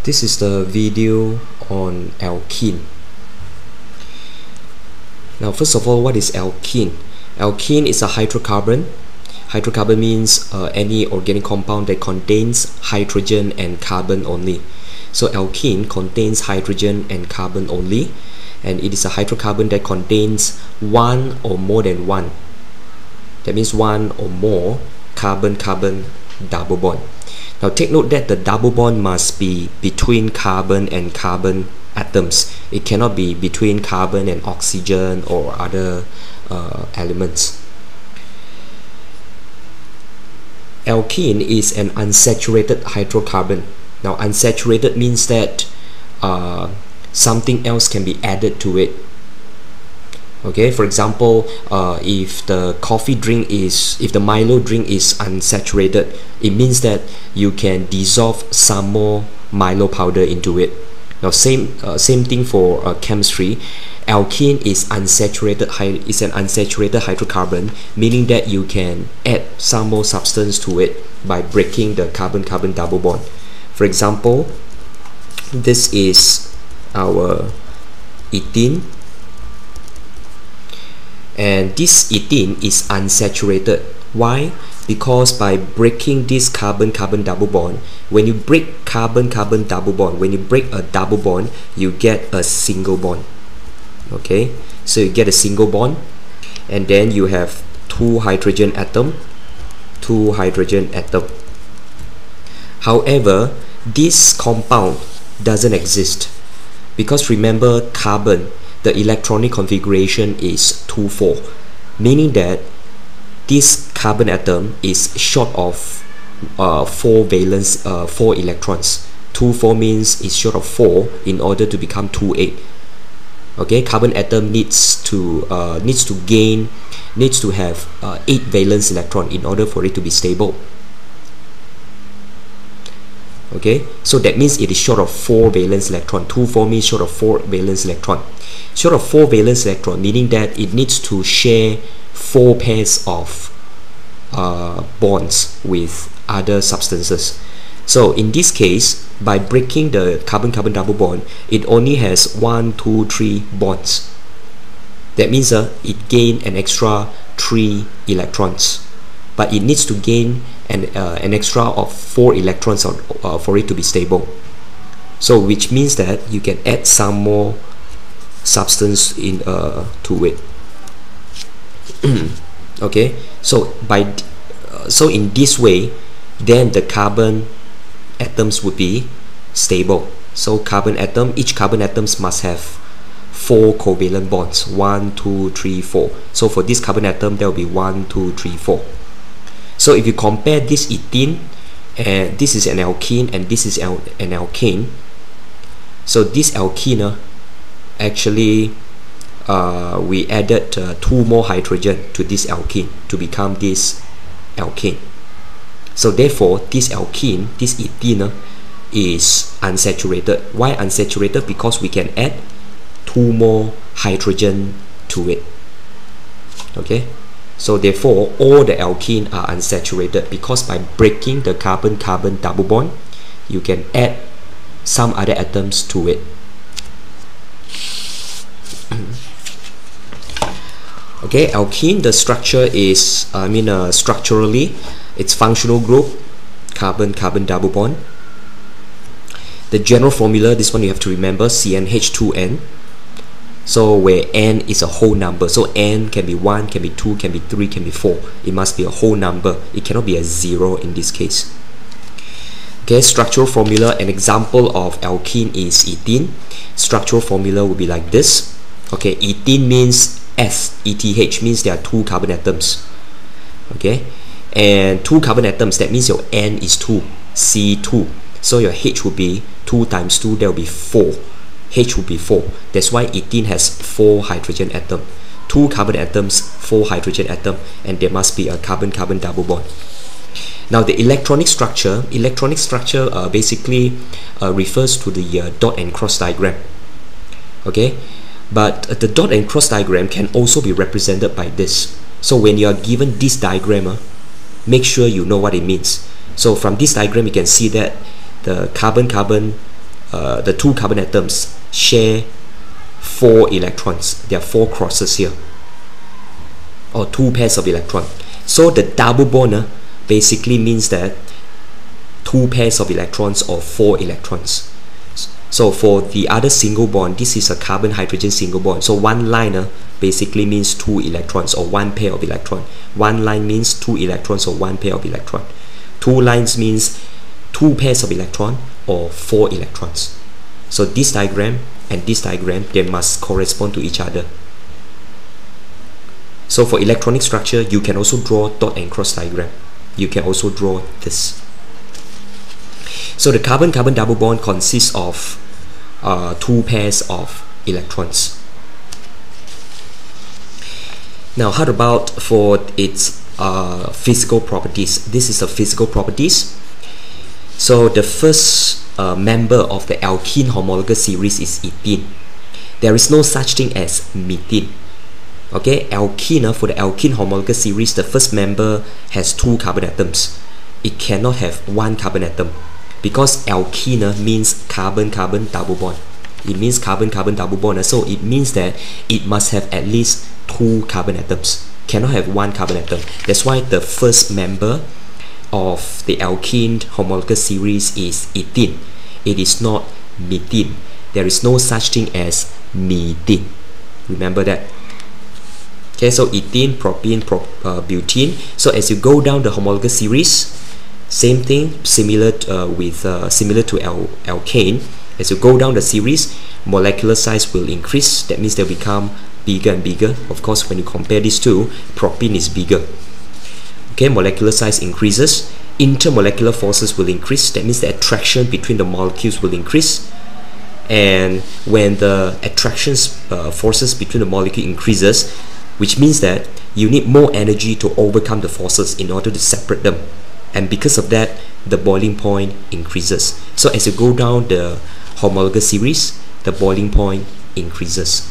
This is the video on alkene. Now first of all, what is alkene? Alkene is a hydrocarbon. Hydrocarbon means any organic compound that contains hydrogen and carbon only. So alkene contains hydrogen and carbon only, and it is a hydrocarbon that contains one or more than one. That means one or more carbon-carbon double bond. Now take note that the double bond must be between carbon and carbon atoms. It cannot be between carbon and oxygen or other elements. Alkene is an unsaturated hydrocarbon. Now unsaturated means that something else can be added to it. Okay, for example, if the Milo drink is unsaturated, it means that you can dissolve some more Milo powder into it. Now same thing for chemistry. Alkene is an unsaturated hydrocarbon, meaning that you can add some more substance to it by breaking the carbon-carbon double bond. For example, this is our ethene, and this ethene is unsaturated. Why? Because by breaking this carbon-carbon double bond, when you break carbon-carbon double bond, when you break a double bond, you get a single bond. Okay, so you get a single bond, and then you have two hydrogen atom. However, this compound doesn't exist, because remember, carbon, the electronic configuration is 2,4, meaning that this carbon atom is short of 4 electrons. 2,4 means it's short of 4 in order to become 2,8. Okay, carbon atom needs to have 8 valence electron in order for it to be stable. Okay, so that means it is short of 4 valence electron. 2,4 means short of 4 valence electron. Short of 4 valence electron, meaning that it needs to share 4 pairs of bonds with other substances. So in this case, by breaking the carbon-carbon double bond, it only has 1, 2, 3 bonds. That means it gained an extra 3 electrons, but it needs to gain an extra of 4 electrons for it to be stable. So which means that you can add some more substance in to it. Okay, so in this way, then the carbon atoms would be stable. So each carbon atoms must have 4 covalent bonds, 1, 2, 3, 4. So for this carbon atom, there will be 1, 2, 3, 4. So if you compare this ethene, and this is an alkene, and this is an alkane, so this alkene, actually we added 2 more hydrogen to this alkene to become this alkane. So therefore, this alkene, this ethene, is unsaturated. Why unsaturated? Because we can add 2 more hydrogen to it. Okay, so therefore all the alkene are unsaturated, because by breaking the carbon-carbon double bond, you can add some other atoms to it. Okay, alkene, the structure is, structurally, its functional group, carbon-carbon double bond. The general formula, this one you have to remember, CnH2n. So where n is a whole number, so n can be 1, can be 2, can be 3, can be 4. It must be a whole number. It cannot be a 0 in this case. Okay, structural formula, an example of alkene is ethene. Structural formula will be like this. Okay, ethene means ETH means there are 2 carbon atoms. Okay, and 2 carbon atoms, that means your N is 2, C2. So your H will be 2 times 2, there will be 4. H will be 4. That's why ethene has 4 hydrogen atoms. 2 carbon atoms, 4 hydrogen atoms, and there must be a carbon-carbon double bond. Now the electronic structure basically refers to the dot and cross diagram. Okay, but the dot and cross diagram can also be represented by this. So when you are given this diagram, make sure you know what it means. So from this diagram, you can see that the carbon-carbon the two carbon atoms share 4 electrons. There are 4 crosses here, or 2 pairs of electrons. So the double bond basically means that 2 pairs of electrons or 4 electrons. So for the other single bond, this is a carbon hydrogen single bond. So one line basically means 2 electrons or 1 pair of electron. One line means 2 electrons or 1 pair of electron. 2 lines means 2 pairs of electron or 4 electrons. So this diagram and this diagram, they must correspond to each other. So for electronic structure, you can also draw dot and cross diagram. You can also draw this. So the carbon-carbon double bond consists of 2 pairs of electrons. Now, how about for its physical properties? This is the physical properties. So the first member of the alkene homologous series is ethene. There is no such thing as methane. Okay, alkene, for the alkene homologous series, the first member has 2 carbon atoms. It cannot have 1 carbon atom, because alkene means carbon-carbon double bond. It means carbon-carbon double bond, so it means that it must have at least 2 carbon atoms. Cannot have 1 carbon atom. That's why the first member of the alkene homologous series is ethene. It is not methane. There is no such thing as methane. Remember that. Okay, so ethene, propene, butene. So as you go down the homologous series, same thing, similar to alkane. As you go down the series, molecular size will increase. That means they'll become bigger and bigger. Of course, when you compare these two, propene is bigger. Okay, molecular size increases. Intermolecular forces will increase. That means the attraction between the molecules will increase. And when the attraction forces between the molecule increases, which means that you need more energy to overcome the forces in order to separate them. And because of that, the boiling point increases. So as you go down the homologous series, the boiling point increases.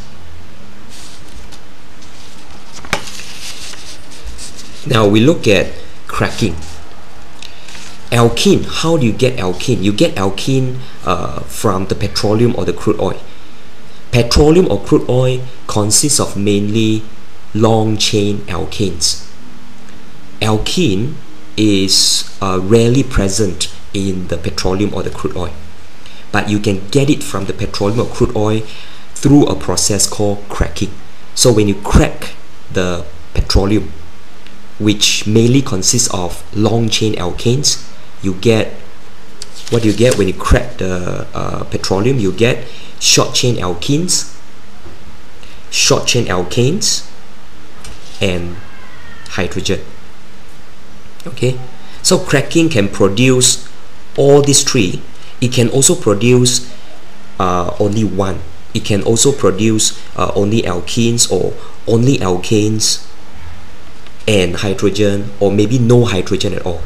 Now we look at cracking. Alkene, how do you get alkene? You get alkene from the petroleum or the crude oil. Petroleum or crude oil consists of mainly long chain alkanes. Alkene is rarely present in the petroleum or the crude oil, but you can get it from the petroleum or crude oil through a process called cracking. So when you crack the petroleum, which mainly consists of long chain alkanes, you get, what do you get when you crack the petroleum? You get short chain alkenes, and hydrogen. Okay, so cracking can produce all these 3. It can also produce only 1. It can also produce only alkenes, or only alkanes and hydrogen, or maybe no hydrogen at all.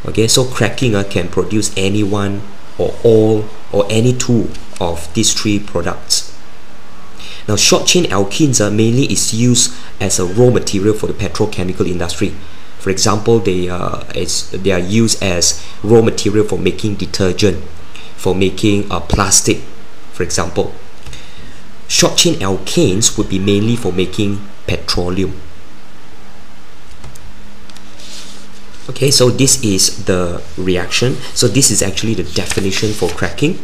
Okay, so cracking can produce any one or all or any 2 of these 3 products. Now, short chain alkenes mainly is used as a raw material for the petrochemical industry. For example, they are used as raw material for making detergent, for making plastic, for example. Short chain alkanes would be mainly for making petroleum. Okay, so this is the reaction. So this is actually the definition for cracking.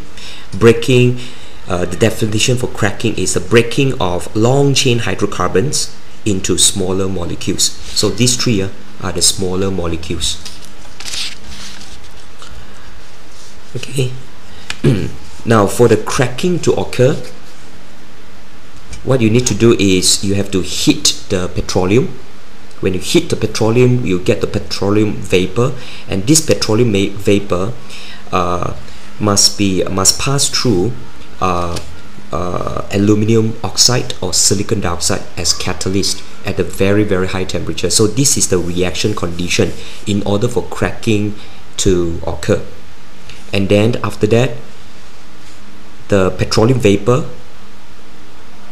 Breaking, the definition for cracking is the breaking of long chain hydrocarbons into smaller molecules. So these 3 are the smaller molecules. Okay. Now for the cracking to occur, what you need to do is you have to heat the petroleum. When you heat the petroleum, you get the petroleum vapor, and this petroleum vapor must pass through aluminum oxide or silicon dioxide as catalyst at a very, very high temperature. So this is the reaction condition in order for cracking to occur. And then after that, the petroleum vapor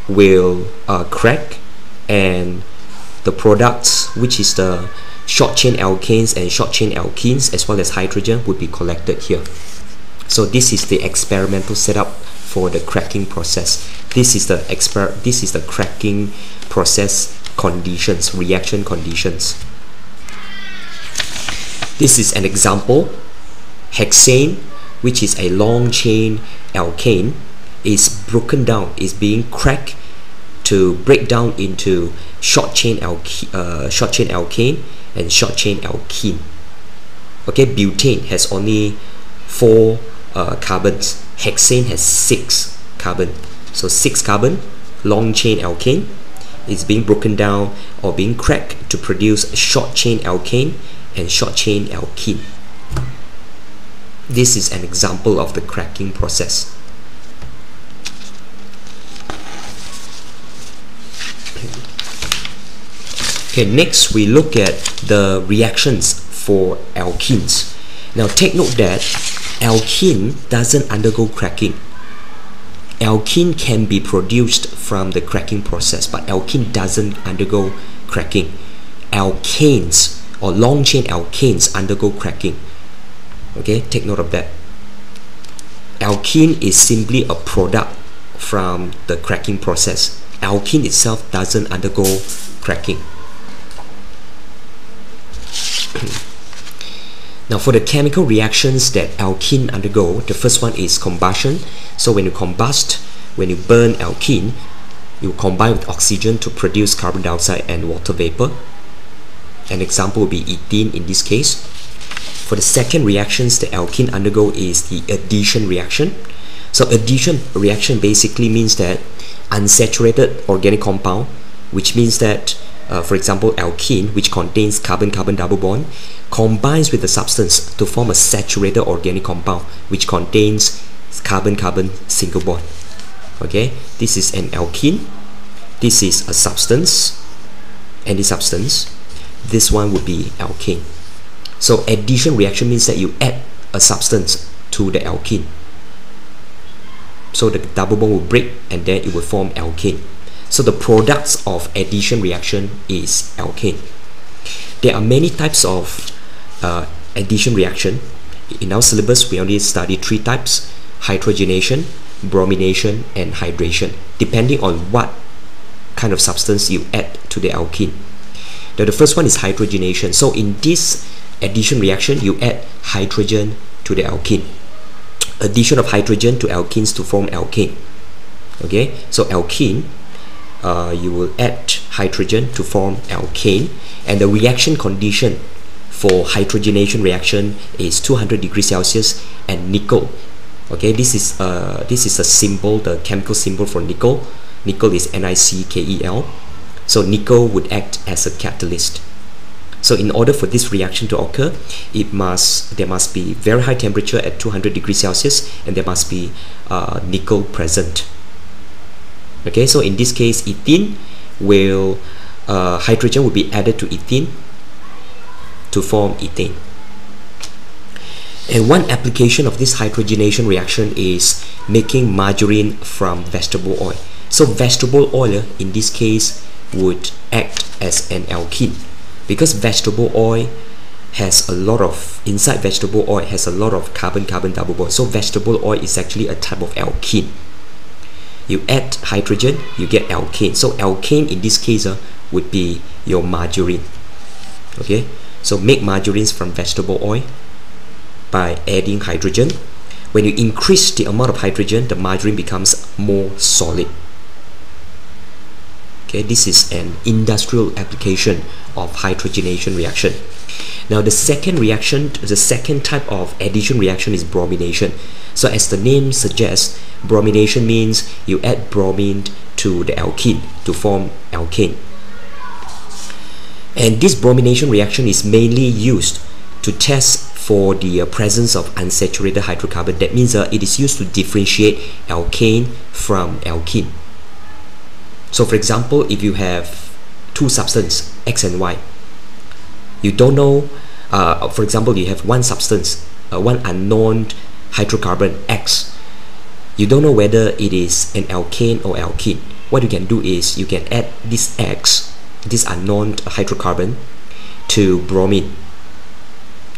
will crack, and the products, which is the short chain alkanes and short chain alkenes as well as hydrogen, would be collected here So this is the experimental setup for the cracking process. This is the cracking process conditions, reaction conditions. This is an example. Hexane, which is a long chain alkane, is broken down, is being cracked to break down into short chain alkane and short chain alkene. Okay, butane has only 4 carbons. Hexane has 6 carbon. So 6 carbon, long chain alkane, is being broken down or being cracked to produce short chain alkane and short chain alkene. This is an example of the cracking process. Okay, next we look at the reactions for alkenes. Now take note that alkene doesn't undergo cracking. Alkene can be produced from the cracking process, but alkene doesn't undergo cracking. Alkanes or long chain alkanes undergo cracking. Okay, take note of that. Alkene is simply a product from the cracking process. Alkene itself doesn't undergo cracking. Now for the chemical reactions that alkene undergo, the first one is combustion. So when you combust, when you burn alkene, you combine with oxygen to produce carbon dioxide and water vapor. An example would be ethene in this case. For the second reactions the alkene undergo is the addition reaction. So addition reaction basically means that unsaturated organic compound, which means that for example alkene, which contains carbon-carbon double bond, combines with the substance to form a saturated organic compound which contains carbon-carbon single bond. Okay, this is an alkene, this is a substance, and this substance, this one would be alkane. So addition reaction means that you add a substance to the alkene. So the double bond will break and then it will form alkane. So the products of addition reaction is alkane. There are many types of addition reaction. In our syllabus we only study 3 types: hydrogenation, bromination, and hydration, depending on what kind of substance you add to the alkene. Now the first one is hydrogenation. So in this addition reaction you add hydrogen to the alkene. Addition of hydrogen to alkenes to form alkane. Okay, so alkene, you will add hydrogen to form alkane, and the reaction condition for hydrogenation reaction is 200 degrees Celsius and nickel. Okay, this is a symbol, the chemical symbol for nickel. Nickel is NiCkel. So nickel would act as a catalyst. So in order for this reaction to occur, there must be very high temperature at 200 degrees Celsius, and there must be nickel present. Okay, so in this case, ethene will hydrogen will be added to ethene to form ethane. And one application of this hydrogenation reaction is making margarine from vegetable oil. So vegetable oil in this case would act as an alkene, because vegetable oil has a lot of, inside vegetable oil has a lot of carbon-carbon double bond. So vegetable oil is actually a type of alkene. You add hydrogen, you get alkane. So alkane in this case would be your margarine. Okay, so make margarines from vegetable oil by adding hydrogen. When you increase the amount of hydrogen, the margarine becomes more solid. Okay, this is an industrial application of hydrogenation reaction. Now the second reaction, the second type of addition reaction is bromination. So as the name suggests, bromination means you add bromine to the alkene to form alkane. And this bromination reaction is mainly used to test for the presence of unsaturated hydrocarbon. That means it is used to differentiate alkane from alkene. So for example, if you have 2 substances, X and Y, you don't know, for example, you have one substance, one unknown hydrocarbon X. You don't know whether it is an alkane or alkene. What you can do is you can add this X, this unknown hydrocarbon, to bromine.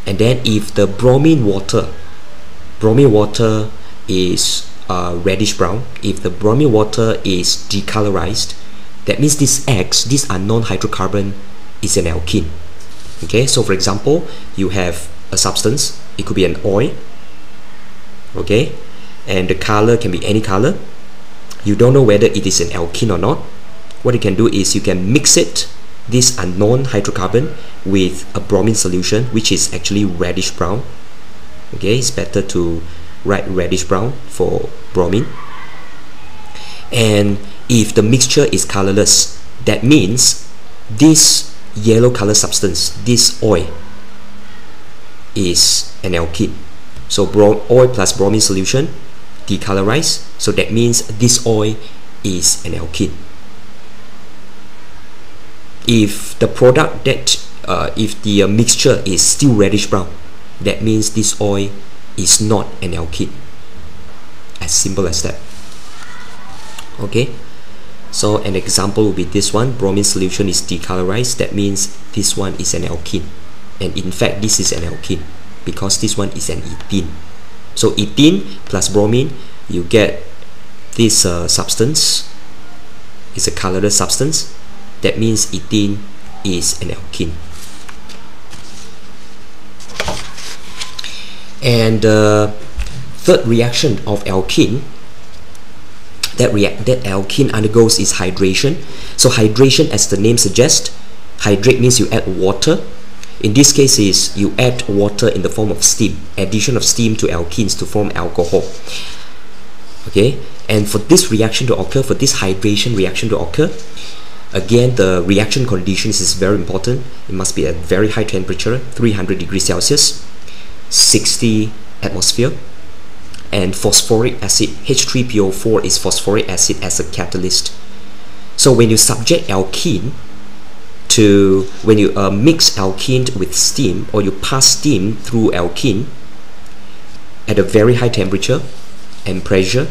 And then if the bromine water bromine water is reddish brown. If the bromine water is decolorized, that means this X, this unknown hydrocarbon, is an alkene. Okay, so for example, you have a substance, it could be an oil, okay, and the color can be any color. You don't know whether it is an alkene or not. What you can do is you can mix it, this unknown hydrocarbon, with a bromine solution, which is actually reddish brown. Okay, it's better to write reddish brown for bromine. And if the mixture is colorless, that means this yellow color substance, this oil, is an alkene. So oil plus bromine solution decolorized, so that means this oil is an alkene. If the product that if the mixture is still reddish brown, that means this oil is not an alkene. As simple as that. Okay, so an example will be this one. Bromine solution is decolorized, that means this one is an alkene, and in fact this is an alkene because this one is an ethene. So ethene plus bromine, you get this substance is a colorless substance. That means ethene is an alkene. And the third reaction of alkene, that alkene undergoes is hydration. So hydration, as the name suggests, hydrate means you add water. In this case is you add water in the form of steam, addition of steam to alkenes to form alcohol. Okay, and for this reaction to occur, for this hydration reaction to occur, again the reaction conditions is very important. It must be at very high temperature, 300 degrees Celsius, 60 atmosphere, and phosphoric acid, H3PO4 is phosphoric acid as a catalyst. So when you subject alkene to, when you mix alkene with steam, or you pass steam through alkene at a very high temperature and pressure,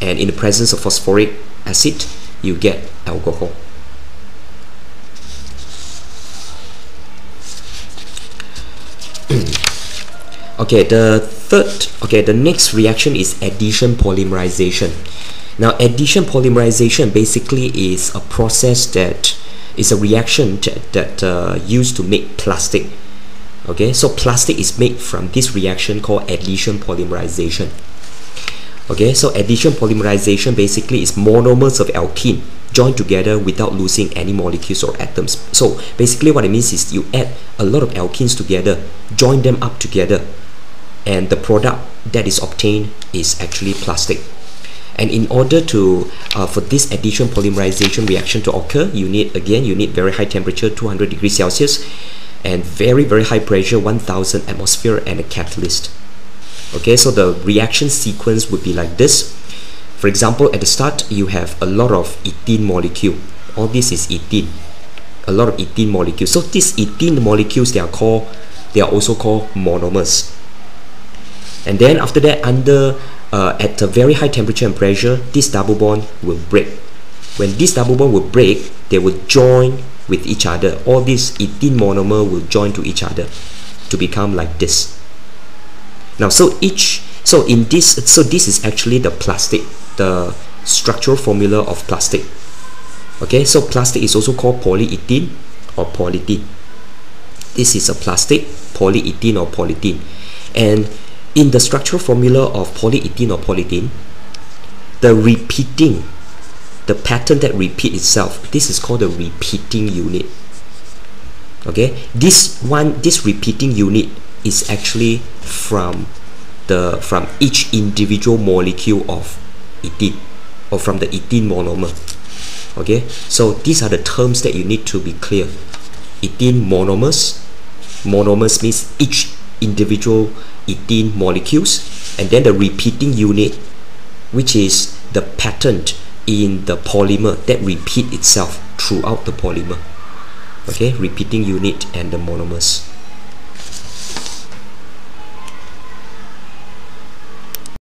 and in the presence of phosphoric acid, you get alcohol. Okay, the next reaction is addition polymerization. Now addition polymerization basically is a process that is a reaction that used to make plastic. Okay, so plastic is made from this reaction called addition polymerization. Okay, so addition polymerization basically is monomers of alkene joined together without losing any molecules or atoms. So basically what it means is you add a lot of alkenes together, join them up together, and the product that is obtained is actually plastic. And in order to for this addition polymerization reaction to occur, you need very high temperature, 200 degrees Celsius, and very high pressure, 1000 atmosphere, and a catalyst. Okay, so the reaction sequence would be like this. For example, at the start you have a lot of ethene molecule. All this is ethene, a lot of ethene molecules. So these ethene molecules, they are also called monomers. And then after that, at a very high temperature and pressure, this double bond will break. When this double bond will break, they will join with each other. All these ethene monomer will join to each other to become like this. Now, this is actually the plastic, the structural formula of plastic. Okay, so plastic is also called polyethylene or polyethylene. This is a plastic, polyethylene or polyethylene. And in the structural formula of polyethylene or polyethylene, the pattern that repeats itself, this is called the repeating unit. Okay, this repeating unit is actually from each individual molecule of ethene, or from the ethene monomer. Okay, so these are the terms that you need to be clear. Ethene monomers means each individual ethene molecules, and then the repeating unit, which is the pattern in the polymer that repeat itself throughout the polymer. Okay, repeating unit and the monomers.